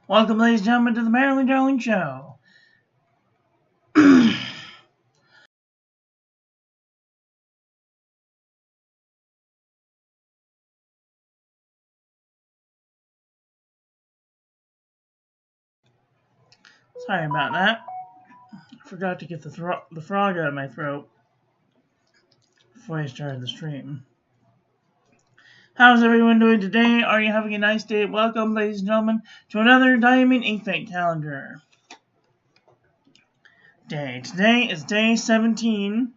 Welcome, ladies and gentlemen, to the Marilyn Darling Show. Sorry about that. I forgot to get the frog out of my throat before I started the stream. How's everyone doing today? Are you having a nice day? Welcome, ladies and gentlemen, to another Diamine Inkvent calendar. Today is day 17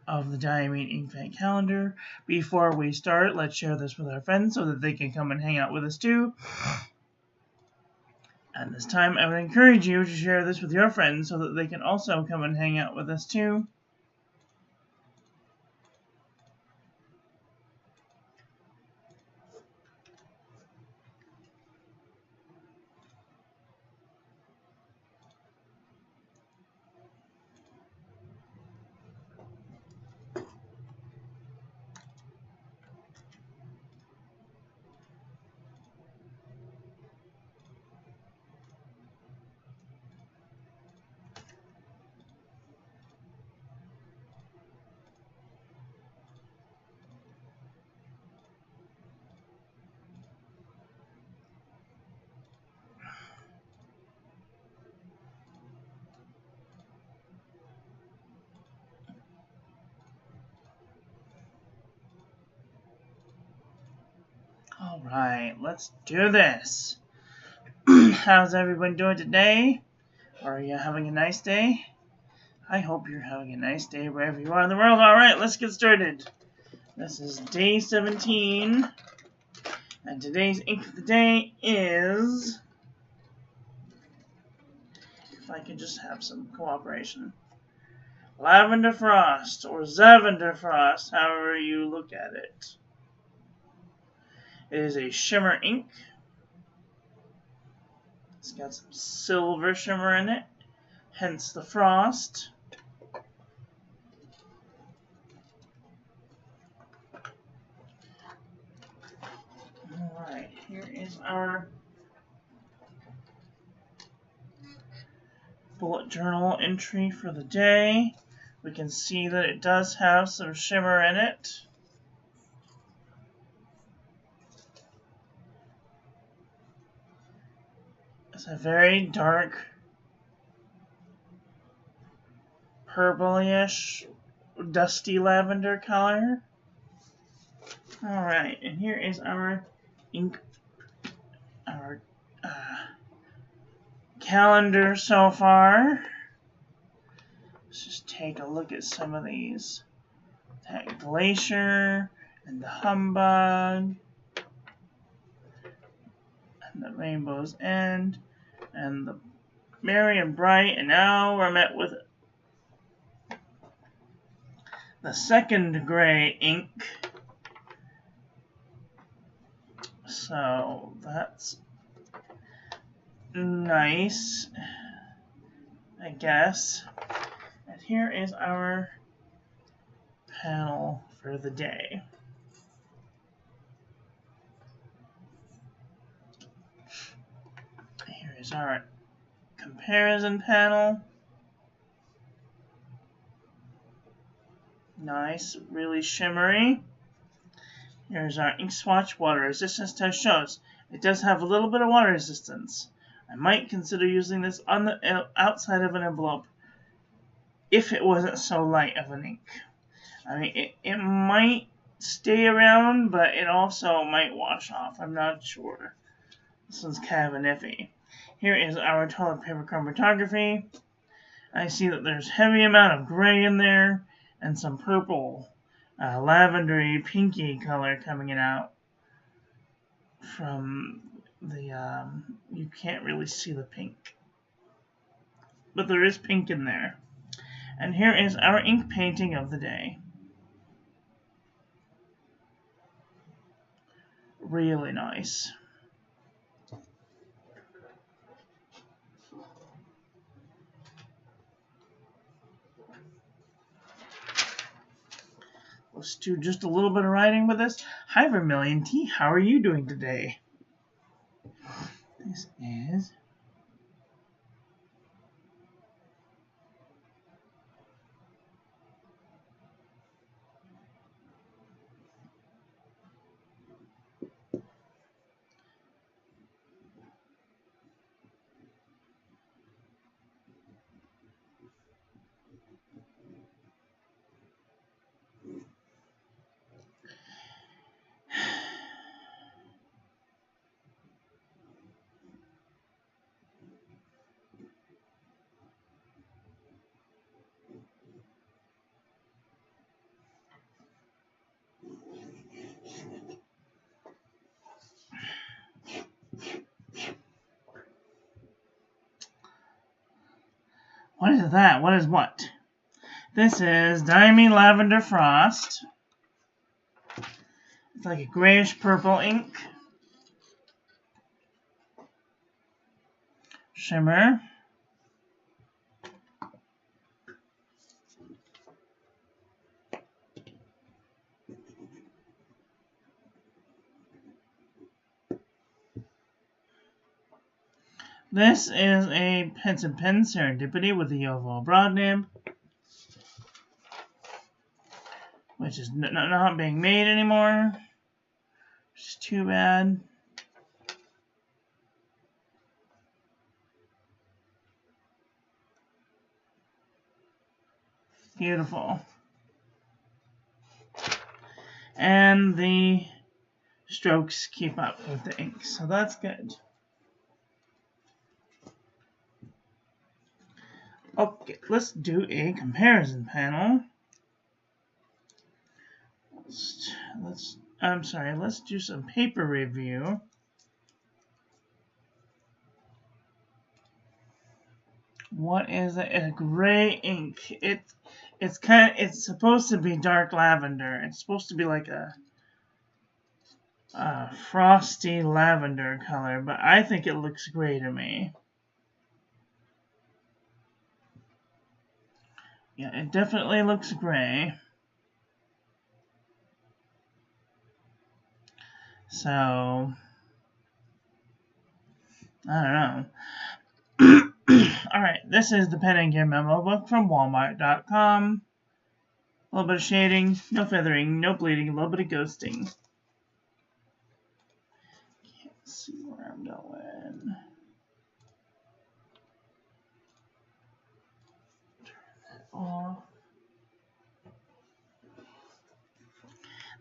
of the Diamine Inkvent calendar. Before we start, let's share this with our friends so that they can come and hang out with us too. At this time, I would encourage you to share this with your friends so that they can also come and hang out with us too. Alright, let's do this. How's everyone doing today? Are you having a nice day? I hope you're having a nice day wherever you are in the world. Alright, let's get started. This is day 17. And today's ink of the day is... If I could just have some cooperation. Lavender Frost, or Lavender Frost, however you look at it. It is a shimmer ink. It's got some silver shimmer in it, hence the frost. Alright, here is our bullet journal entry for the day. We can see that it does have some shimmer in it. It's a very dark purplyish, dusty lavender color. Alright, and here is our ink, our calendar so far. Let's just take a look at some of these. That Glacier, and the Humbug, and the Rainbow's End, and the Merry and Bright, and now we're met with the second gray ink. So that's nice, I guess. And here is our panel for the day. Here is our comparison panel. Nice, really shimmery. Here's our ink swatch. Water resistance test shows it does have a little bit of water resistance. I might consider using this on the outside of an envelope if it wasn't so light of an ink. I mean, it might stay around, but it also might wash off. I'm not sure. This one's kind of an iffy. Here is our toilet paper chromatography. I see that there's a heavy amount of gray in there and some purple, lavendery, pinky color coming out from the, you can't really see the pink, but there is pink in there. And here is our ink painting of the day. Really nice. Let's do just a little bit of writing with this. Hi, Vermilion Tea. How are you doing today? This is what is that? What is what? This is Diamine Lavender Frost. It's like a grayish purple ink. Shimmer. This is a Pens and Pen Serendipity with the oval broad nib, which is not being made anymore, which is too bad. Beautiful. And the strokes keep up with the ink, so that's good. Okay, let's do a comparison panel. Let's do some paper review. What is it? A gray ink. It's supposed to be dark lavender. It's supposed to be like a frosty lavender color, but I think it looks gray to me. Yeah, it definitely looks gray. So, I don't know. Alright, this is the Pen and Gear Memo Book from Walmart.com. A little bit of shading, no feathering, no bleeding, a little bit of ghosting. Can't see where I'm going. Off.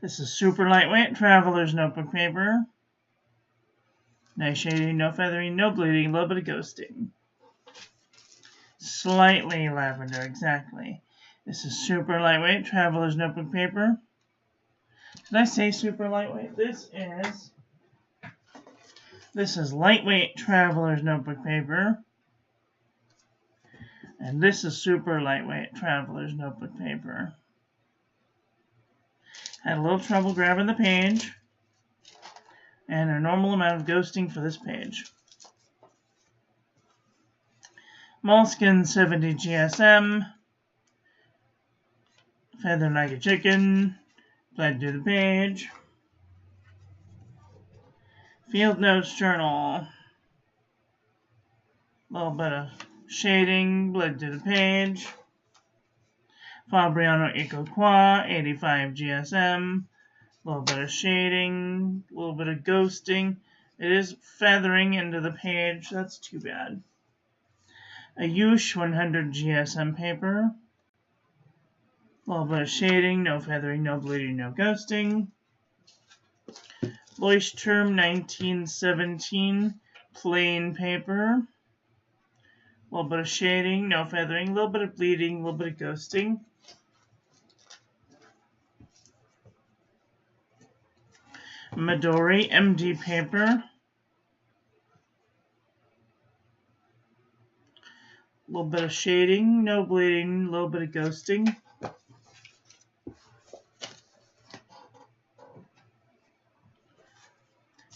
This is super lightweight traveler's notebook paper. Nice shading, no feathering, no bleeding, a little bit of ghosting. Slightly lavender, exactly. This is super lightweight traveler's notebook paper. Did I say super lightweight? This is lightweight traveler's notebook paper. And this is super lightweight traveler's notebook paper. Had a little trouble grabbing the page. And a normal amount of ghosting for this page. Moleskine 70 GSM. Feather like a chicken. Bled to the page. Field Notes Journal. A little bit of shading, bled to the page. Fabriano Ecoqua, 85 GSM. A little bit of shading, a little bit of ghosting. It is feathering into the page. That's too bad. A Yush 100 GSM paper. A little bit of shading, no feathering, no bleeding, no ghosting. Leuchtturm 1917 plain paper. A little bit of shading, no feathering, a little bit of bleeding, a little bit of ghosting. Midori MD paper. A little bit of shading, no bleeding, a little bit of ghosting.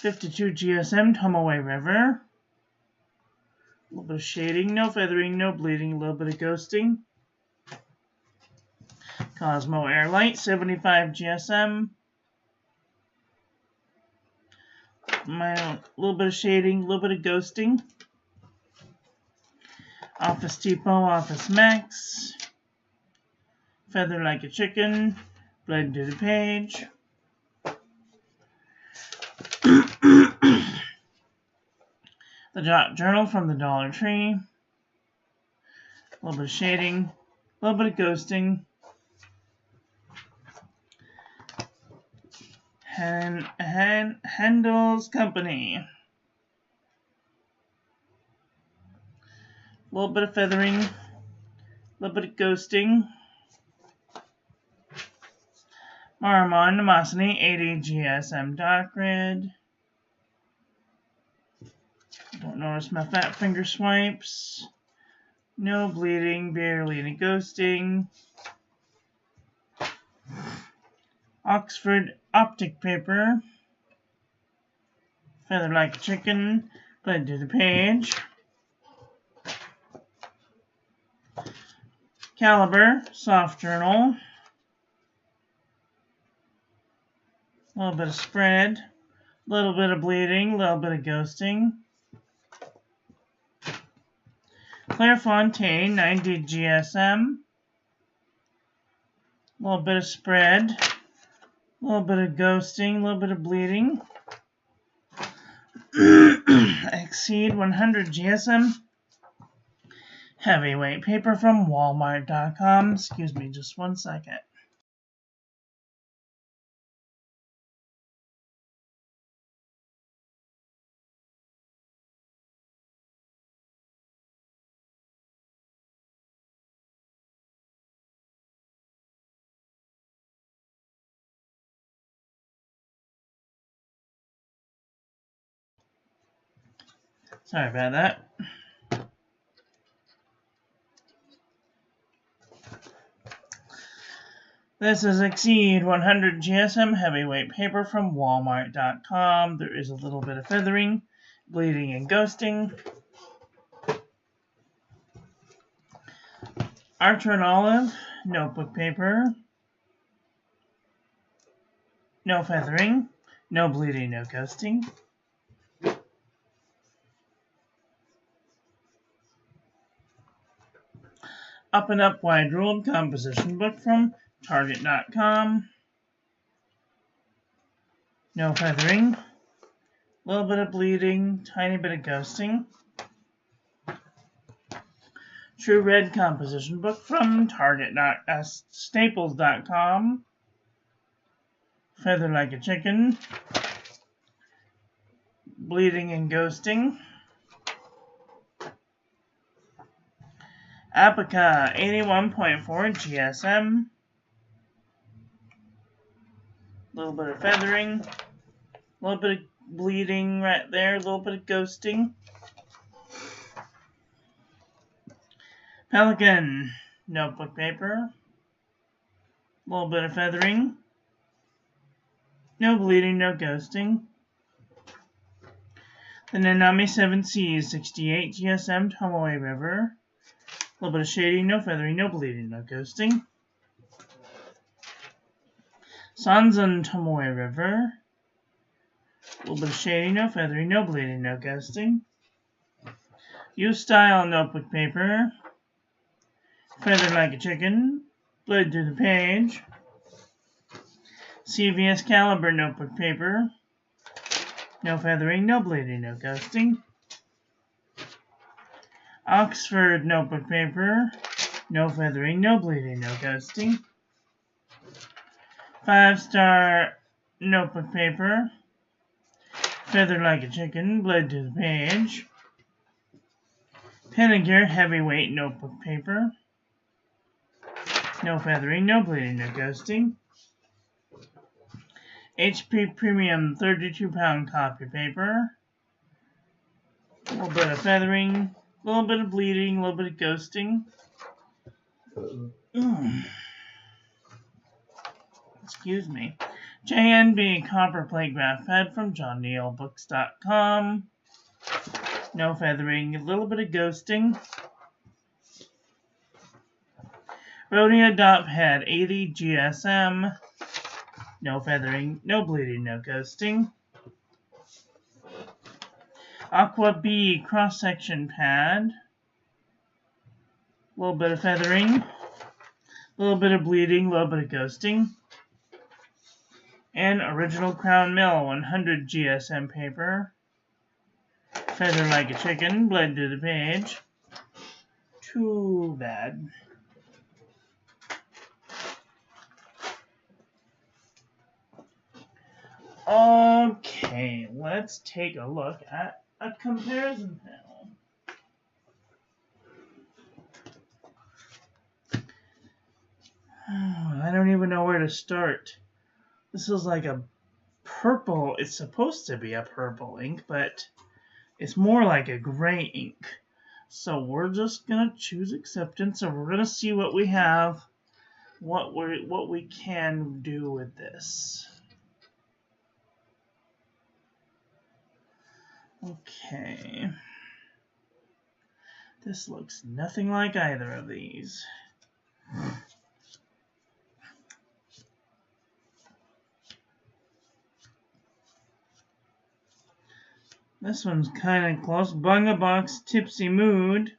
.52 GSM Tomoe River. A little bit of shading, no feathering, no bleeding, a little bit of ghosting. Cosmo Airlight 75 GSM. A little bit of shading, a little bit of ghosting. Office Depot, Office Max. Feather Like a Chicken. Blend to the page. The Dot Journal from the Dollar Tree. A little bit of shading, a little bit of ghosting. Handel's Company. A little bit of feathering, a little bit of ghosting. Maramon Nemosity 80 GSM Dot Grid. Don't notice my fat finger swipes. No bleeding, barely any ghosting. Oxford Optic Paper. Feather Like a Chicken. Blend to the page. Caliber Soft Journal. A little bit of spread. A little bit of bleeding. A little bit of ghosting. Clairefontaine 90 GSM. A little bit of spread. A little bit of ghosting. A little bit of bleeding. Exceed 100 GSM. Heavyweight paper from Walmart.com. Excuse me just one second. Sorry about that. This is Exceed 100 GSM heavyweight paper from Walmart.com. There is a little bit of feathering, bleeding, and ghosting. Archer and Olive notebook paper. No feathering, no bleeding, no ghosting. Up and Up Wide Ruled composition book from Target.com. No feathering. A little bit of bleeding. Tiny bit of ghosting. True Red composition book from Staples.com. Feather Like a Chicken. Bleeding and ghosting. Apica 81.4 GSM. A little bit of feathering. A little bit of bleeding right there. A little bit of ghosting. Pelican notebook paper. A little bit of feathering. No bleeding, no ghosting. The Nanami 7 Seas 68 GSM Tomoe River. A little bit of shading, no feathering, no bleeding, no ghosting. Sanzan Tomoe River. A little bit of shading, no feathering, no bleeding, no ghosting. U-Style notebook paper. Feather Like a Chicken. Blend to the page. CVS Caliber notebook paper. No feathering, no bleeding, no ghosting. Oxford notebook paper. No feathering, no bleeding, no ghosting. 5-star notebook paper. Feather Like a Chicken. Blend to the page. Pennegear heavyweight notebook paper. No feathering, no bleeding, no ghosting. HP Premium 32-pound copy paper. A little bit of feathering, a little bit of bleeding, a little bit of ghosting. Excuse me. JNB Copper Plate Graph Pad from JohnNeilBooks.com. No feathering, a little bit of ghosting. Rhodia Dot Pad 80 GSM. No feathering, no bleeding, no ghosting. Aqua B cross-section pad. A little bit of feathering. A little bit of bleeding. A little bit of ghosting. And original Crown Mill 100 GSM paper. Feather like a chicken. Bled to the page. Too bad. Okay, let's take a look at a comparison panel. I don't even know where to start. This is like a purple. It's supposed to be a purple ink, but it's more like a gray ink. So we're just gonna choose acceptance, and we're gonna see what we have, what we can do with this. Okay. This looks nothing like either of these. This one's kind of close. Bunga Box Tipsy Mood.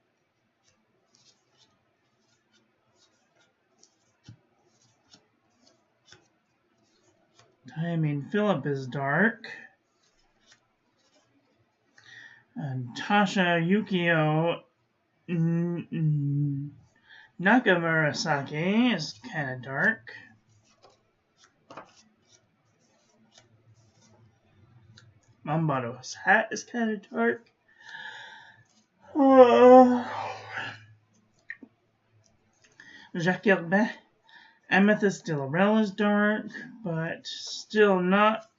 Diamine Phillip is dark. And Tasha Yukio Nakamurasaki is kind of dark. Mambado's hat is kind of dark. Jacques Herbet, Amethyst de Laurel is dark, but still not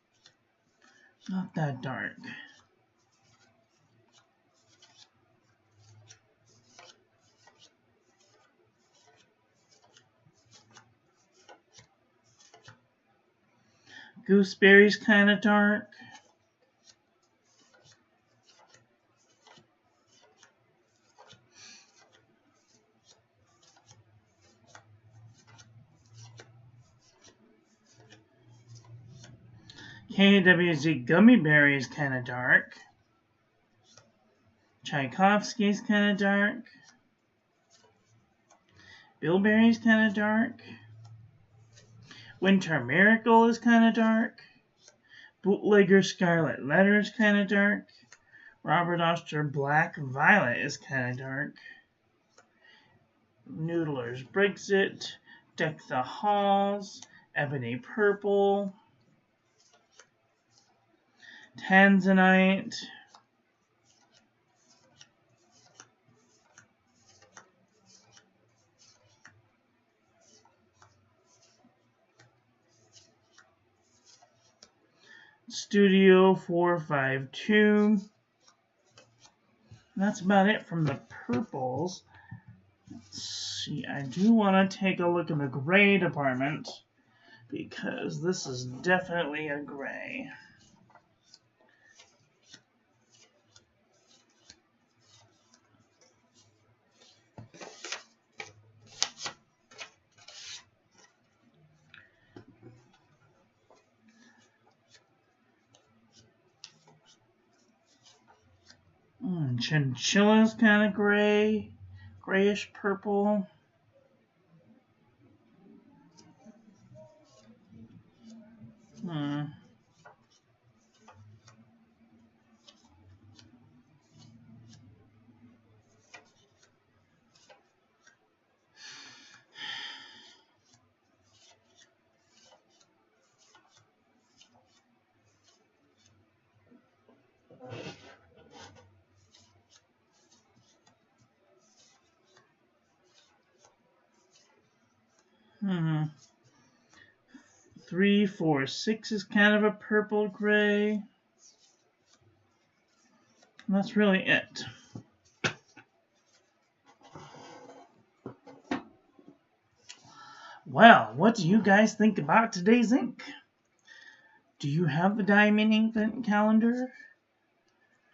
that dark. Gooseberry's kind of dark. KWZ Gummy Berry is kind of dark. Tchaikovsky's kind of dark. Bilberry's kind of dark. Winter Miracle is kind of dark. Bootlegger Scarlet Letter is kind of dark. Robert Oster Black Violet is kind of dark. Noodler's Brexit. Deck the Halls. Ebony Purple. Tanzanite. Studio 452. That's about it from the purples. Let's see, I do want to take a look in the gray department because this is definitely a gray. Chinchilla's kind of gray, grayish purple. Hmm. 3, 4, 6 is kind of a purple gray. And that's really it. Well, what do you guys think about today's ink? Do you have the Diamine Inkvent calendar?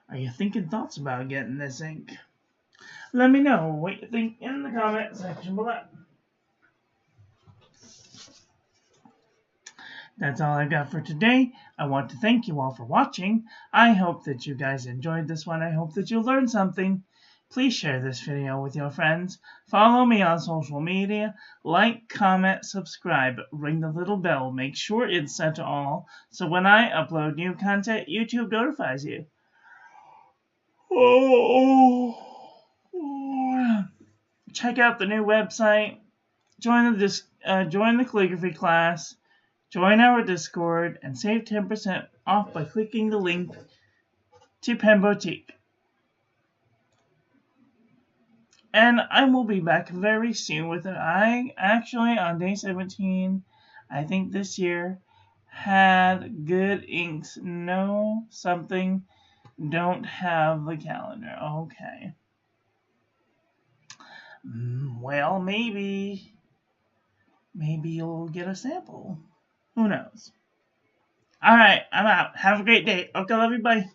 Are you thinking thoughts about getting this ink? Let me know what you think in the comment section below. That's all I've got for today. I want to thank you all for watching. I hope that you guys enjoyed this one. I hope that you learned something. Please share this video with your friends. Follow me on social media. Like, comment, subscribe. Ring the little bell. Make sure it's set to all, so when I upload new content, YouTube notifies you. Check out the new website. Join the calligraphy class. Join our Discord and save 10% off by clicking the link to Pen Boutique. And I will be back very soon with it. I actually, on day 17, I think this year, had good inks. No, something, don't have the calendar. Okay. Well, maybe you'll get a sample. Who knows? Alright, I'm out. Have a great day. Okay, love you, bye.